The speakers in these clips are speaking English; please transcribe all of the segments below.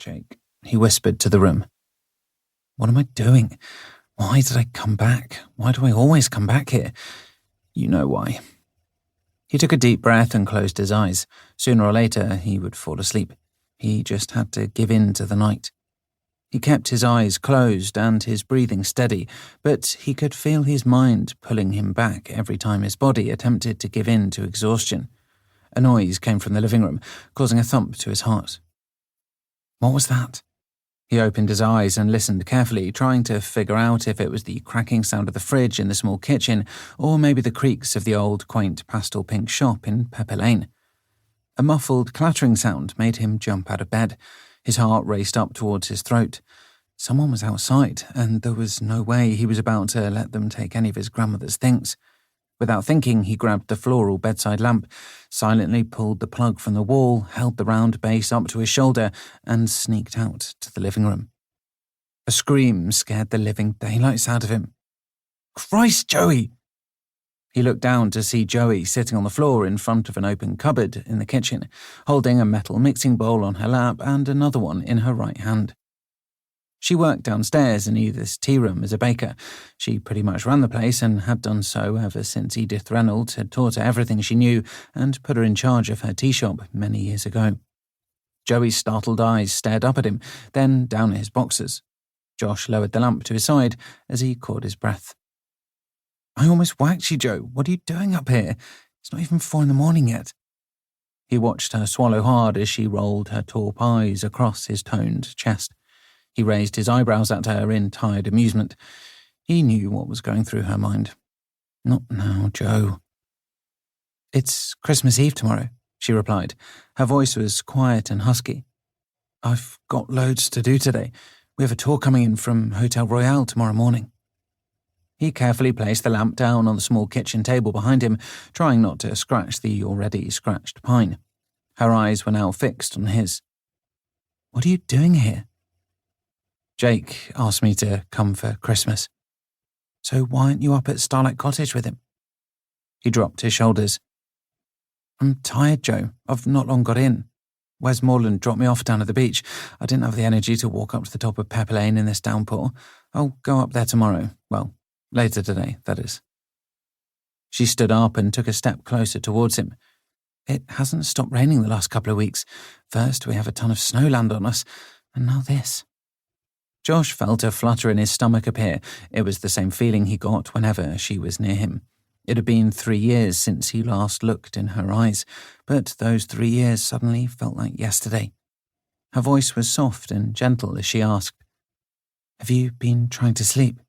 Jake," he whispered to the room. "What am I doing? Why did I come back? Why do I always come back here? You know why." He took a deep breath and closed his eyes. Sooner or later, he would fall asleep. He just had to give in to the night. He kept his eyes closed and his breathing steady, but he could feel his mind pulling him back every time his body attempted to give in to exhaustion. A noise came from the living room, causing a thump to his heart. What was that? He opened his eyes and listened carefully, trying to figure out if it was the cracking sound of the fridge in the small kitchen, or maybe the creaks of the old, quaint pastel-pink shop in Pepper Lane. A muffled clattering sound made him jump out of bed. His heart raced up towards his throat. Someone was outside, and there was no way he was about to let them take any of his grandmother's things. Without thinking, he grabbed the floral bedside lamp, silently pulled the plug from the wall, held the round base up to his shoulder, and sneaked out to the living room. A scream scared the living daylights out of him. "Christ, Joey!" He looked down to see Joey sitting on the floor in front of an open cupboard in the kitchen, holding a metal mixing bowl on her lap and another one in her right hand. She worked downstairs in Edith's tea room as a baker. She pretty much ran the place and had done so ever since Edith Reynolds had taught her everything she knew and put her in charge of her tea shop many years ago. Joey's startled eyes stared up at him, then down at his boxers. Josh lowered the lamp to his side as he caught his breath. "I almost whacked you, Joe. What are you doing up here? It's not even 4 a.m. yet." He watched her swallow hard as she rolled her taupe eyes across his toned chest. He raised his eyebrows at her in tired amusement. He knew what was going through her mind. "Not now, Joe." "It's Christmas Eve tomorrow," she replied. Her voice was quiet and husky. "I've got loads to do today. We have a tour coming in from Hotel Royale tomorrow morning." He carefully placed the lamp down on the small kitchen table behind him, trying not to scratch the already scratched pine. Her eyes were now fixed on his. "What are you doing here?" "Jake asked me to come for Christmas." "So why aren't you up at Starlight Cottage with him?" He dropped his shoulders. "I'm tired, Joe. I've not long got in. Wes Morland dropped me off down at the beach. I didn't have the energy to walk up to the top of Pepper Lane in this downpour. I'll go up there tomorrow. Well, later today, that is." She stood up and took a step closer towards him. "It hasn't stopped raining the last couple of weeks. First we have a ton of snow land on us, and now this." Josh felt a flutter in his stomach appear. It was the same feeling he got whenever she was near him. It had been 3 years since he last looked in her eyes, but those 3 years suddenly felt like yesterday. Her voice was soft and gentle as she asked, "Have you been trying to sleep?"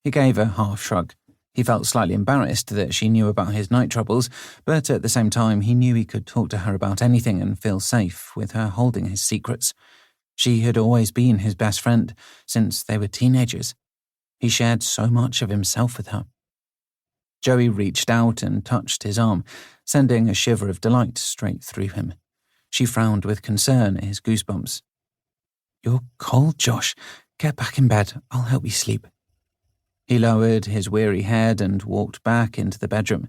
He gave a half shrug. He felt slightly embarrassed that she knew about his night troubles, but at the same time he knew he could talk to her about anything and feel safe with her holding his secrets. She had always been his best friend since they were teenagers. He shared so much of himself with her. Joey reached out and touched his arm, sending a shiver of delight straight through him. She frowned with concern at his goosebumps. "You're cold, Josh. Get back in bed. I'll help you sleep." He lowered his weary head and walked back into the bedroom.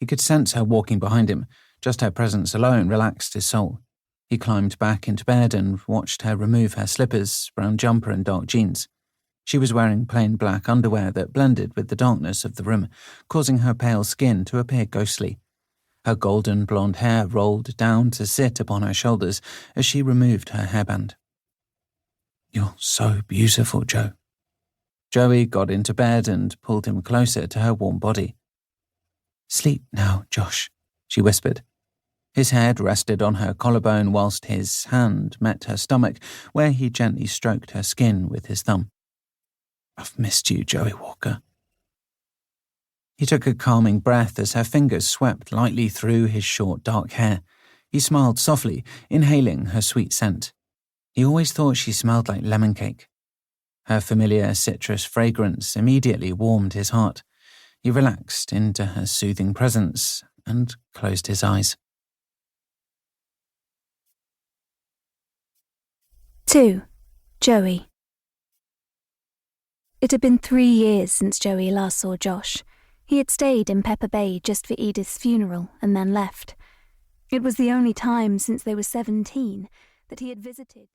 He could sense her walking behind him. Just her presence alone relaxed his soul. He climbed back into bed and watched her remove her slippers, brown jumper and dark jeans. She was wearing plain black underwear that blended with the darkness of the room, causing her pale skin to appear ghostly. Her golden blonde hair rolled down to sit upon her shoulders as she removed her hairband. "You're so beautiful, Joe." Joey got into bed and pulled him closer to her warm body. "Sleep now, Josh," she whispered. His head rested on her collarbone whilst his hand met her stomach, where he gently stroked her skin with his thumb. "I've missed you, Joey Walker." He took a calming breath as her fingers swept lightly through his short dark hair. He smiled softly, inhaling her sweet scent. He always thought she smelled like lemon cake. Her familiar citrus fragrance immediately warmed his heart. He relaxed into her soothing presence and closed his eyes. 2. Joey. It had been 3 years since Joey last saw Josh. He had stayed in Pepper Bay just for Edith's funeral and then left. It was the only time since they were 17 that he had visited.